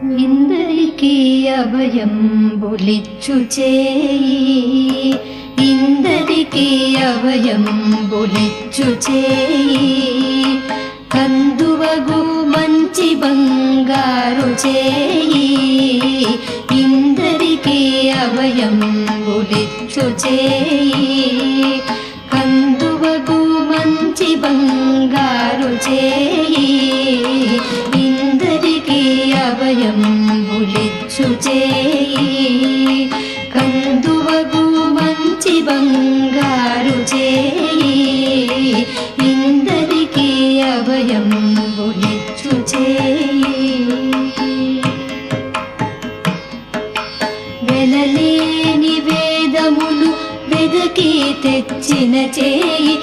ఇందరికీ అభయంబులిచ్చు చేయి, ఇందరికీ అభయంబులిచ్చు చేయి, కందువగు మంచి బంగారు చేయి, ఇందరికీ అభయంబులిచ్చు చేయి, కందువగు మంచి బంగారు చేయి, ఇందరికీ అభయంబులిచ్చు చేయి, కందువగు మంచి బంగారు చేయి, ఇందరికీ అభయంబులిచ్చు చేయి. వెలలేని వేదములు వెదకి తెచ్చిన చేయి,